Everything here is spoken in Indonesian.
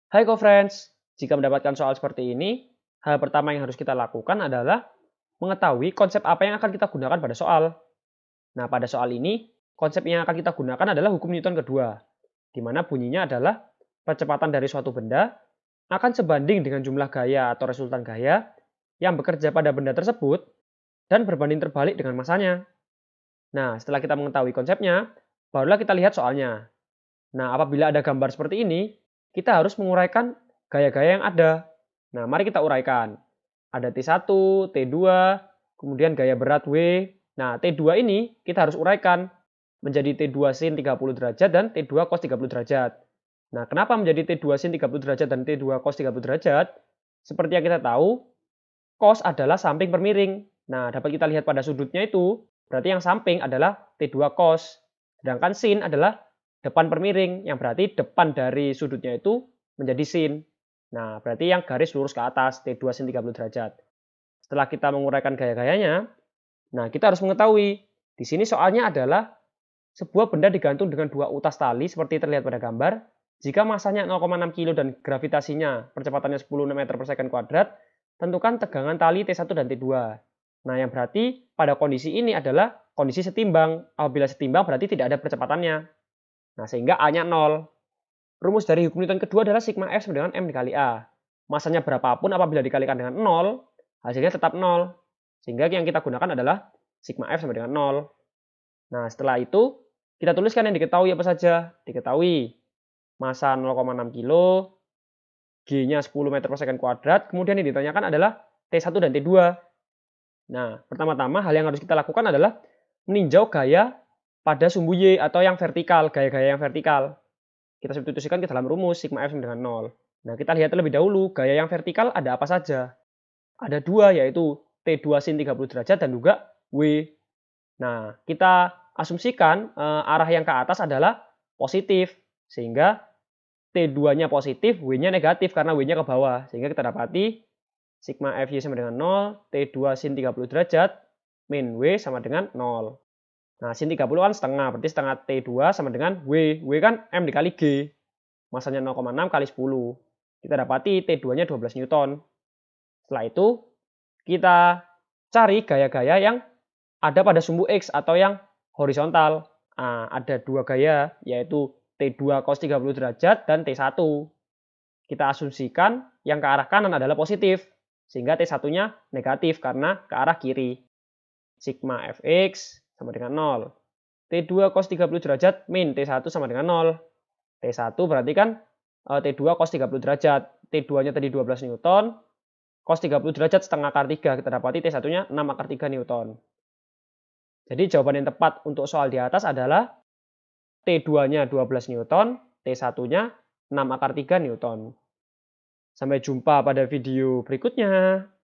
Hai co-friends, jika mendapatkan soal seperti ini, hal pertama yang harus kita lakukan adalah mengetahui konsep apa yang akan kita gunakan pada soal. Nah, pada soal ini, konsep yang akan kita gunakan adalah hukum Newton kedua, di mana bunyinya adalah percepatan dari suatu benda akan sebanding dengan jumlah gaya atau resultan gaya yang bekerja pada benda tersebut dan berbanding terbalik dengan masanya. Nah, setelah kita mengetahui konsepnya, barulah kita lihat soalnya. Nah, apabila ada gambar seperti ini, kita harus menguraikan gaya-gaya yang ada. Nah, mari kita uraikan. Ada T1, T2, kemudian gaya berat W. Nah, T2 ini kita harus uraikan menjadi T2 sin 30 derajat dan T2 cos 30 derajat. Nah, kenapa menjadi T2 sin 30 derajat dan T2 cos 30 derajat? Seperti yang kita tahu, cos adalah samping per miring. Nah, dapat kita lihat pada sudutnya itu, berarti yang samping adalah T2 cos. Sedangkan sin adalah depan per miring, yang berarti depan dari sudutnya itu menjadi sin. Nah, berarti yang garis lurus ke atas, T2 sin 30 derajat. Setelah kita menguraikan gaya-gayanya, nah kita harus mengetahui, di sini soalnya adalah sebuah benda digantung dengan dua utas tali seperti terlihat pada gambar. Jika masanya 0,6 kg dan gravitasinya percepatannya 10 meter per second kuadrat, tentukan tegangan tali T1 dan T2. Nah, yang berarti pada kondisi ini adalah kondisi setimbang. Apabila setimbang berarti tidak ada percepatannya. Nah, sehingga A-nya 0. Rumus dari hukum Newton kedua adalah sigma F sama dengan M dikali A. Masanya berapapun apabila dikalikan dengan 0, hasilnya tetap 0. Sehingga yang kita gunakan adalah sigma F sama dengan 0. Nah, setelah itu kita tuliskan yang diketahui apa saja. Diketahui masa 0,6 kg, G-nya 10 meter per second kuadrat. Kemudian yang ditanyakan adalah T1 dan T2. Nah, pertama-tama hal yang harus kita lakukan adalah meninjau gaya pada sumbu Y atau yang vertikal, gaya-gaya yang vertikal. Kita substitusikan ke dalam rumus sigma F sama dengan 0. Nah, kita lihat terlebih dahulu gaya yang vertikal ada apa saja. Ada dua, yaitu T2 sin 30 derajat dan juga W. Nah, kita asumsikan arah yang ke atas adalah positif, sehingga T2-nya positif, W-nya negatif karena W-nya ke bawah. Sehingga kita dapati sigma Fy sama dengan 0, T2 sin 30 derajat, min W sama dengan 0. Nah, sin 30 kan setengah, berarti setengah T2 sama dengan W. W kan M dikali G. Masanya 0,6 kali 10. Kita dapati T2-nya 12 Newton. Setelah itu, kita cari gaya-gaya yang ada pada sumbu X atau yang horizontal. Nah, ada dua gaya, yaitu T2 cos 30 derajat dan T1. Kita asumsikan yang ke arah kanan adalah positif, sehingga T1-nya negatif karena ke arah kiri. Sigma Fx sama dengan 0. T2 cos 30 derajat min T1 sama dengan 0. T1 berarti kan T2 cos 30 derajat. T2-nya tadi 12 Newton. Cos 30 derajat setengah akar 3. Kita dapati T1-nya 6 akar 3 Newton. Jadi jawaban yang tepat untuk soal di atas adalah T2-nya 12 Newton, T1-nya 6 akar 3 Newton. Sampai jumpa pada video berikutnya.